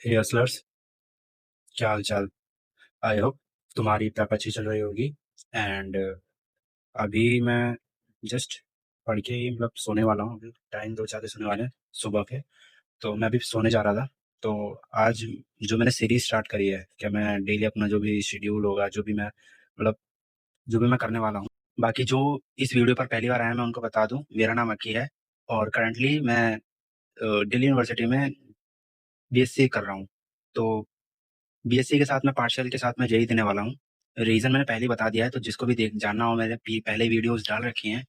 हे असलर्स, क्या हाल चाल। I hope तुम्हारी प्रेप अच्छी चल रही होगी। एंड अभी मैं जस्ट पढ़ के ही मतलब सोने वाला हूँ। अभी टाइम 2 4 सोने वाले हैं सुबह के। तो मैं अभी सोने जा रहा था। तो आज जो मैंने सीरीज स्टार्ट करी है कि मैं डेली अपना जो भी शेड्यूल होगा, जो भी मैं मतलब जो भी मैं करने वाला हूँ। बाकी जो इस वीडियो पर पहली बार आया मैं उनको बता दूं, मेरा नाम अकी है और करंटली मैं दिल्ली यूनिवर्सिटी में बीएससी कर रहा हूँ। तो बीएससी के साथ मैं पार्शियल के साथ मैं जेईई देने वाला हूँ। रीज़न मैंने पहले ही बता दिया है, तो जिसको भी देख जानना हो, मैंने पहले वीडियोस डाल रखी हैं।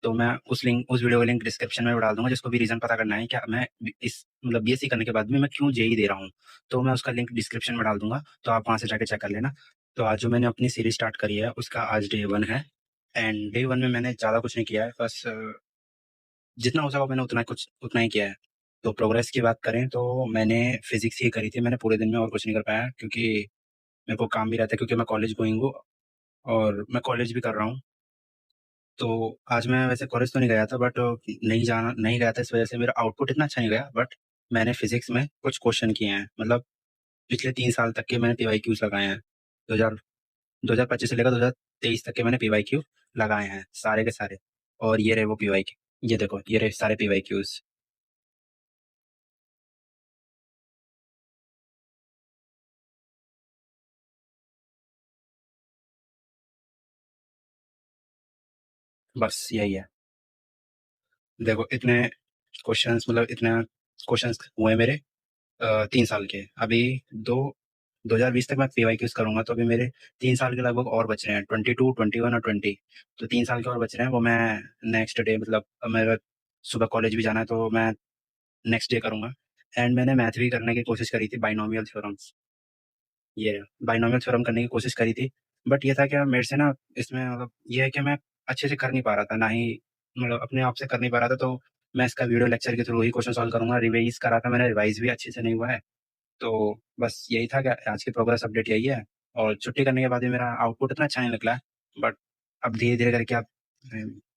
तो मैं उस वीडियो का लिंक डिस्क्रिप्शन में डाल दूंगा, जिसको भी रीज़न पता करना है क्या मैं इस मतलब बीएससी करने के बाद भी मैं क्यों जेईई दे रहा हूँ। तो मैं उसका लिंक डिस्क्रिप्शन में डाल दूंगा, तो आप वहाँ से जाके चेक कर लेना। तो आज जो मैंने अपनी सीरीज स्टार्ट करी है उसका आज डे 1 है। एंड डे 1 में मैंने ज़्यादा कुछ नहीं किया है, बस जितना हो सका मैंने उतना ही किया है। तो प्रोग्रेस की बात करें तो मैंने फिजिक्स ही करी थी मैंने पूरे दिन में, और कुछ नहीं कर पाया क्योंकि मेरे को काम भी रहता है, क्योंकि मैं कॉलेज गोइंग हूँ और मैं कॉलेज भी कर रहा हूँ। तो आज मैं वैसे कॉलेज तो नहीं गया था, बट नहीं गया था इस वजह से मेरा आउटपुट इतना अच्छा नहीं गया। बट मैंने फिजिक्स में कुछ क्वेश्चन किए हैं, मतलब पिछले 3 साल तक के मैंने पीवाईक्यूज लगाए हैं। 2025 से लेकर 2023 तक के मैंने पीवाईक्यू लगाए हैं सारे के सारे। और ये रहे वो पीवाईक्यू, ये देखो ये रहे सारे पीवाईक्यूज। बस यही है। देखो इतने क्वेश्चंस हुए मेरे 3 साल के। अभी दो 2020 तक मैं पीवाईक्यूज करूंगा, तो अभी मेरे 3 साल के लगभग और बच रहे हैं, 22 21 और 20। तो 3 साल के और बच रहे हैं, वो मैं नेक्स्ट डे मतलब मेरा सुबह कॉलेज भी जाना है तो मैं नेक्स्ट डे करूंगा। एंड मैंने मैथ भी करने की कोशिश करी थी, बाइनोमियल थ्योरम्स। ये बाइनोमियल थ्योरम करने की कोशिश करी थी। बट ये था क्या, मेरे से ना इसमें मतलब ये है कि मैं अच्छे से कर नहीं पा रहा था, ना ही मतलब अपने आप से कर नहीं पा रहा था। तो मैं इसका वीडियो लेक्चर के थ्रू ही क्वेश्चन सॉल्व करूंगा। रिवाइज करा था मैंने, रिवाइज भी अच्छे से नहीं हुआ है। तो बस यही था कि आज की प्रोग्रेस अपडेट यही है। और छुट्टी करने के बाद भी मेरा आउटपुट इतना अच्छा नहीं निकला है। बट अब धीरे धीरे करके अब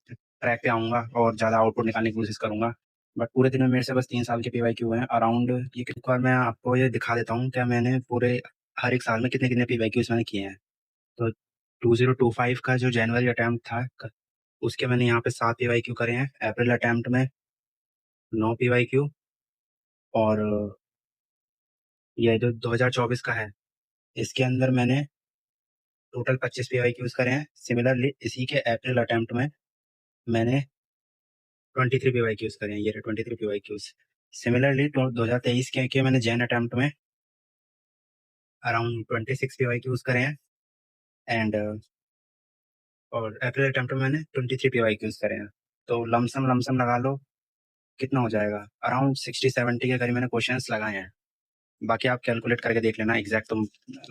ट्रैक पे आऊंगा और ज़्यादा आउटपुट निकालने की कोशिश करूंगा। बट पूरे दिन में मेरे से बस 3 साल के पीवाईक्यू हैं अराउंड। ये एक बार मैं आपको ये दिखा देता हूँ क्या मैंने पूरे हर एक साल में कितने कितने पीवाईक्यूज मैंने किए हैं। तो 2025 का जो जनवरी अटेम्प्ट था उसके मैंने यहाँ पे 7 पीवाईक्यू करे हैं। अप्रैल अटेम्प्ट में 9 पीवाईक्यू। और ये जो 2024 का है इसके अंदर मैंने टोटल 25 पीवाईक्यूज करे हैं। सिमिलरली इसी के अप्रैल अटेम्प्ट में मैंने 23 पीवाईक्यूज करे हैं, ये 23 पीवाईक्यूज। सिमिलरली 2023 के मैंने जैन अटेम्प्ट में अराउंड 26 पीवाईक्यूज करे हैं। एंड और अप्रैल अटेम्प्ट में मैंने 23 पीवाईक्यूज करे हैं। तो लमसम लमसम लगा लो कितना हो जाएगा, अराउंड 60 70 के करीब मैंने क्वेश्चंस लगाए हैं। बाकी आप कैलकुलेट करके देख लेना, एग्जैक्ट तो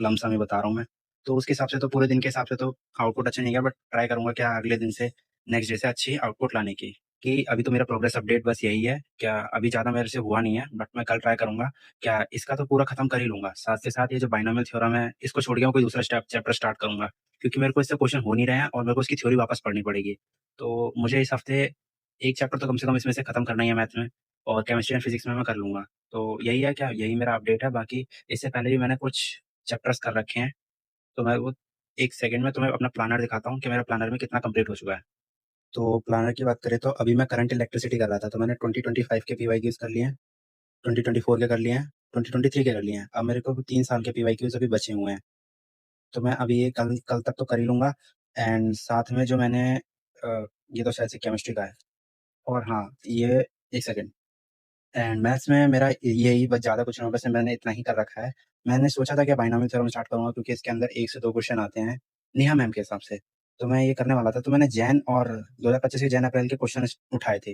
लमसम ही बता रहा हूँ मैं। तो उसके हिसाब से तो पूरे दिन के हिसाब से तो आउटपुट अच्छा नहीं गया, बट ट्राई करूंगा क्या अगले दिन से नेक्स्ट डे से अच्छी आउटपुट लाने की। कि अभी तो मेरा प्रोग्रेस अपडेट बस यही है क्या, अभी ज़्यादा मेरे से हुआ नहीं है, बट मैं कल ट्राई करूंगा क्या इसका तो पूरा खत्म कर ही लूंगा। साथ के साथ ये जो बाइनोमियल थ्योरम है इसको छोड़ के मैं कोई दूसरा चैप्टर स्टार्ट करूंगा, क्योंकि मेरे को इससे क्वेश्चन हो नहीं रहे हैं और मेरे को इसकी थ्योरी वापस पढ़नी पड़ेगी। तो मुझे इस हफ्ते एक चैप्टर तो कम से कम इसमें से खत्म करना ही है मैथ में। और केमिस्ट्री एंड फिजिक्स में मैं कर लूंगा। तो यही है क्या, यही मेरा अपडेट है। बाकी इससे पहले भी मैंने कुछ चैप्टर्स कर रखे हैं। तो मैं वो एक सेकंड में तुम्हें अपना प्लानर दिखाता हूँ कि मेरा प्लानर में कितना कंप्लीट हो चुका है। तो प्लानर की बात करें तो अभी मैं करंट इलेक्ट्रिसिटी कर रहा था, तो मैंने 2025 के पीवाईक्यूज कर लिए हैं, 2024 के कर लिए हैं, 2023 के कर लिए हैं। अब मेरे को 3 साल के पीवाईक्यूज अभी बचे हुए हैं। तो मैं अभी ये कल कल तक तो कर ही लूंगा। एंड साथ में जो मैंने ये तो शायद से केमिस्ट्री का है। और हाँ, ये एक सेकंड। एंड मैथ्स में मेरा यही बस, ज़्यादा कुछ नहीं, बस मैंने इतना ही कर रखा है। मैंने सोचा था कि बाइनोमियल थ्योरम स्टार्ट करूंगा क्योंकि इसके अंदर 1 से 2 क्वेश्चन आते हैं नेहा मैम के हिसाब से। तो मैं ये करने वाला था, तो मैंने जैन और 2025 के जैन अप्रैल के क्वेश्चन उठाए थे।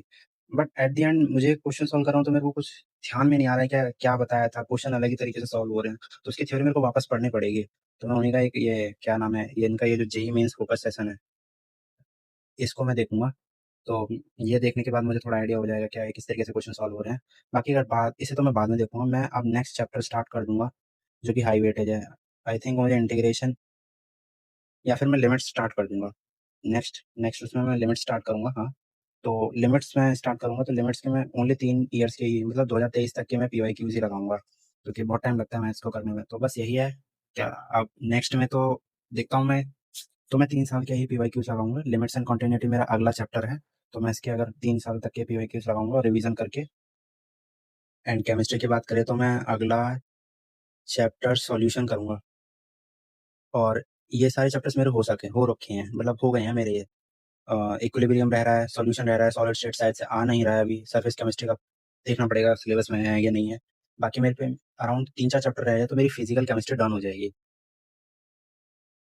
बट एट द एंड मुझे क्वेश्चन सॉल्व कर रहा हूँ तो मेरे को कुछ ध्यान में नहीं आ रहा है क्या क्या बताया था, क्वेश्चन अलग ही तरीके से सॉल्व हो रहे हैं। तो उसकी थ्योरी मेरे को वापस पढ़नी पड़ेगी। तो मैं उन्हीं का एक ये क्या नाम है, ये इनका ये जो जेई मेंस फोकस सेशन है इसको मैं देखूंगा। तो ये देखने के बाद मुझे थोड़ा आइडिया हो जाएगा क्या है, किस तरीके से क्वेश्चन सॉल्व हो रहे हैं। बाकी अगर बात इसे तो मैं बाद में देखूंगा, मैं अब नेक्स्ट चैप्टर स्टार्ट कर दूंगा जो कि हाई वेटेज है। आई थिंक मुझे इंटीग्रेशन या फिर मैं लिमिट्स स्टार्ट कर दूंगा। नेक्स्ट नेक्स्ट उसमें मैं लिमिट्स स्टार्ट करूंगा, हाँ। तो लिमिट्स में स्टार्ट करूंगा, तो लिमिट्स के मैं ओनली 3 ईयर्स के ही मतलब 2023 तक के मैं पीवाईक्यूज ही लगाऊंगा। क्योंकि बहुत टाइम लगता है मैथ्स को करने में। तो बस यही है, क्या अब नेक्स्ट में तो देखता हूँ मैं, तो मैं 3 साल के ही पीवाईक्यूज़ लगाऊँगा। लिमिट्स एंड कंटिन्यूटी मेरा अगला चैप्टर है, तो मैं इसके अगर 3 साल तक के पीवाईक्यूज़ लगाऊँगा रिवीजन करके। एंड केमिस्ट्री की बात करें तो मैं अगला चैप्टर सॉल्यूशन करूँगा, और ये सारे चैप्टर्स मेरे हो रखे हैं, मतलब हो गए हैं मेरे ये। इक्विलिब्रियम रह रहा है, सॉल्यूशन रह रहा है, सॉलिड स्टेट शायद से आ नहीं रहा है अभी, सरफेस केमिस्ट्री का देखना पड़ेगा सिलेबस में है या नहीं है। बाकी मेरे पे अराउंड 3-4 चैप्टर रह गए, तो मेरी फिजिकल केमिस्ट्री डन हो जाएगी।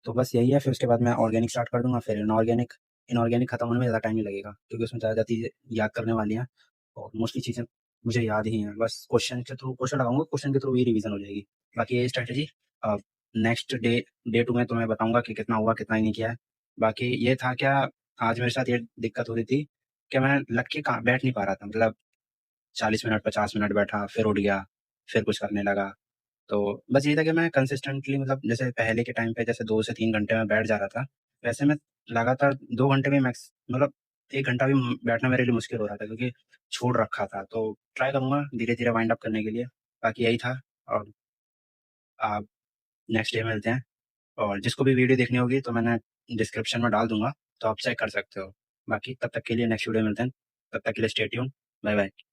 तो बस यही है, फिर उसके बाद मैं ऑर्गेनिक स्टार्ट कर दूँगा, फिर इनऑर्गेनिक। इनऑर्गेनिक खत्म होने में ज़्यादा टाइम नहीं लगेगा, क्योंकि उसमें ज़्यादा चीज़ें याद करने वाली हैं, और मोस्टली चीज़ें मुझे याद ही हैं। बस क्वेश्चन लगाऊँगा, क्वेश्चन के थ्रू ही रिवीजन हो जाएगी। बाकी ये स्ट्रैटेजी नेक्स्ट डे 2 में तुम्हें बताऊँगा कि कितना हुआ, कितना ही नहीं किया है। बाकी ये था क्या, आज मेरे साथ ये दिक्कत हो रही थी कि मैं लग के बैठ नहीं पा रहा था, मतलब 40 मिनट, 50 मिनट बैठा, फिर उठ गया, फिर कुछ करने लगा। तो बस यही था कि मैं कंसिस्टेंटली, मतलब जैसे पहले के टाइम पे जैसे 2 से 3 घंटे में बैठ जा रहा था, वैसे मैं लगातार 2 घंटे में मैक्स, मतलब 1 घंटा भी बैठना मेरे लिए मुश्किल हो रहा था, क्योंकि छोड़ रखा था। तो ट्राई करूँगा धीरे-धीरे वाइंड अप करने के लिए। बाकी यही था, और आप नेक्स्ट डे मिलते हैं, और जिसको भी वीडियो देखनी होगी तो मैंने डिस्क्रिप्शन में डाल दूँगा, तो आप चेक कर सकते हो। बाकी तब तक के लिए नेक्स्ट वीडियो में मिलते हैं, तब तक के लिए स्टे ट्यून्ड, बाय बाय।